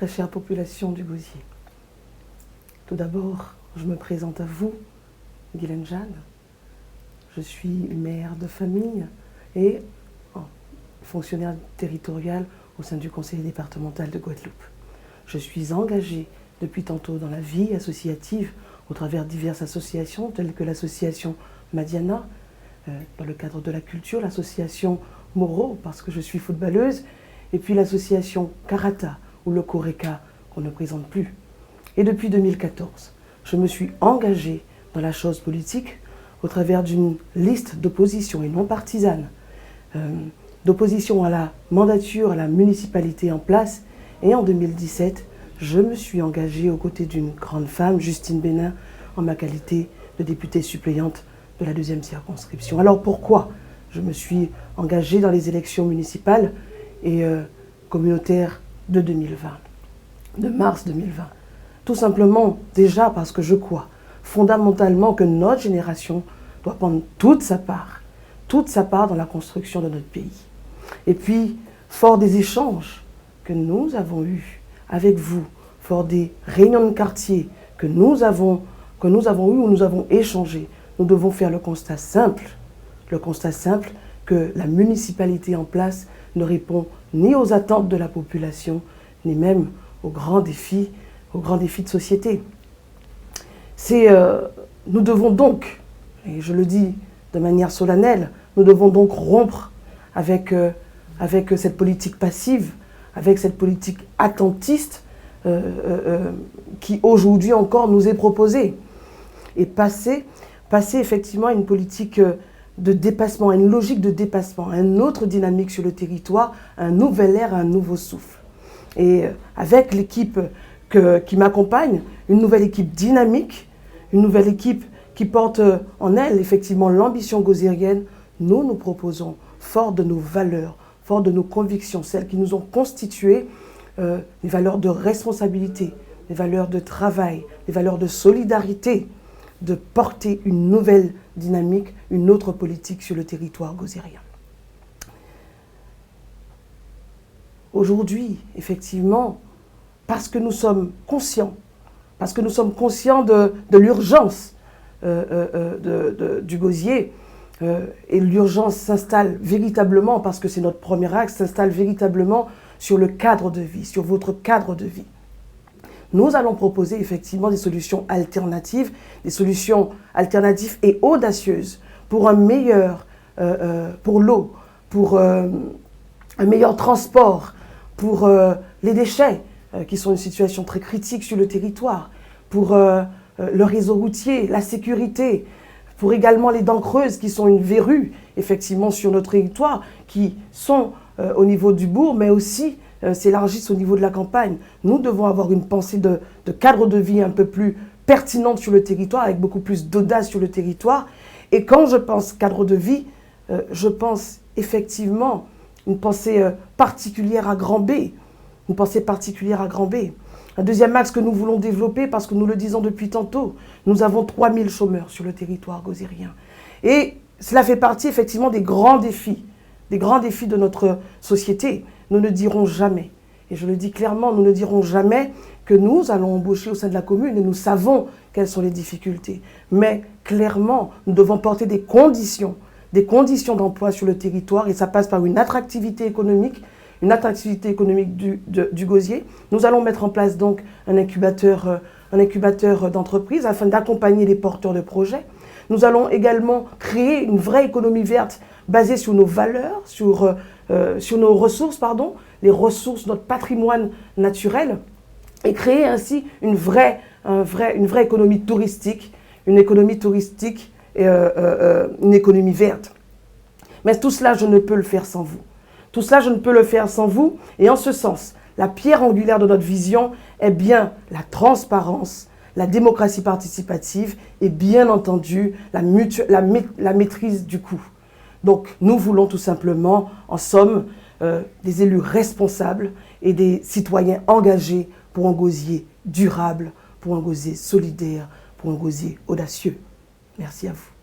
très chère population du Gosier. Tout d'abord, je me présente à vous, Guylaine Jeanne. Je suis mère de famille et fonctionnaire territorial au sein du conseil départemental de Guadeloupe. Je suis engagée depuis tantôt dans la vie associative au travers diverses associations telles que l'association Madiana, dans le cadre de la culture, l'association Moro, parce que je suis footballeuse, et puis l'association Karata, ou le Koreka, qu'on ne présente plus. Et depuis 2014, je me suis engagée dans la chose politique au travers d'une liste d'opposition et non partisane, d'opposition à la mandature, à la municipalité en place. Et en 2017, je me suis engagée aux côtés d'une grande femme, Justine Bénin, en ma qualité de députée suppléante de la 2e circonscription. Alors pourquoi je me suis engagée dans les élections municipales et communautaires de 2020, de mars 2020? Tout simplement, déjà parce que je crois fondamentalement que notre génération doit prendre toute sa part dans la construction de notre pays. Et puis, fort des échanges que nous avons eus avec vous, fort des réunions de quartier que nous avons eues où nous avons échangé, nous devons faire le constat simple que la municipalité en place ne répond ni aux attentes de la population, ni même aux grands défis de société. Nous devons donc, et je le dis de manière solennelle, nous devons donc rompre avec cette politique passive, avec cette politique attentiste qui aujourd'hui encore nous est proposée. Et passer effectivement à une politique de dépassement, à une logique de dépassement, à une autre dynamique sur le territoire, un nouvel air, un nouveau souffle. Et avec l'équipe qui m'accompagne, une nouvelle équipe dynamique, une nouvelle équipe qui porte en elle effectivement l'ambition gozérienne, nous proposons, fort de nos valeurs, fort de nos convictions, celles qui nous ont constitué, les valeurs de responsabilité, les valeurs de travail, les valeurs de solidarité, de porter une nouvelle dynamique, une autre politique sur le territoire gozérien. Aujourd'hui, effectivement, parce que nous sommes conscients de l'urgence du Gosier, et l'urgence s'installe véritablement, parce que c'est notre premier axe, s'installe véritablement sur le cadre de vie, sur votre cadre de vie. Nous allons proposer effectivement des solutions alternatives et audacieuses pour pour l'eau, pour un meilleur transport, pour les déchets, qui sont une situation très critique sur le territoire, pour le réseau routier, la sécurité, pour également les dents creuses qui sont une verrue effectivement sur notre territoire, qui sont au niveau du bourg, mais aussi s'élargissent au niveau de la campagne. Nous devons avoir une pensée de cadre de vie un peu plus pertinente sur le territoire, avec beaucoup plus d'audace sur le territoire. Et quand je pense cadre de vie, je pense effectivement une pensée particulière à Grand B. Une pensée particulière à Grand B. Un deuxième axe que nous voulons développer, parce que nous le disons depuis tantôt, nous avons 3000 chômeurs sur le territoire gozérien. Et cela fait partie effectivement des grands défis de notre société. Nous ne dirons jamais, et je le dis clairement, nous ne dirons jamais que nous allons embaucher au sein de la commune, et nous savons quelles sont les difficultés. Mais clairement, nous devons porter des conditions d'emploi sur le territoire, et ça passe par une attractivité économique du Gosier. Nous allons mettre en place donc un incubateur d'entreprise afin d'accompagner les porteurs de projets. Nous allons également créer une vraie économie verte basée sur nos valeurs, sur nos ressources, les ressources, notre patrimoine naturel, et créer ainsi une vraie économie touristique, une économie verte. Mais tout cela, je ne peux le faire sans vous. Tout cela, je ne peux le faire sans vous. Et en ce sens, la pierre angulaire de notre vision est bien la transparence, la démocratie participative et bien entendu la maîtrise du coût. Donc nous voulons tout simplement, en somme, des élus responsables et des citoyens engagés pour un Gosier durable, pour un Gosier solidaire, pour un Gosier audacieux. Merci à vous.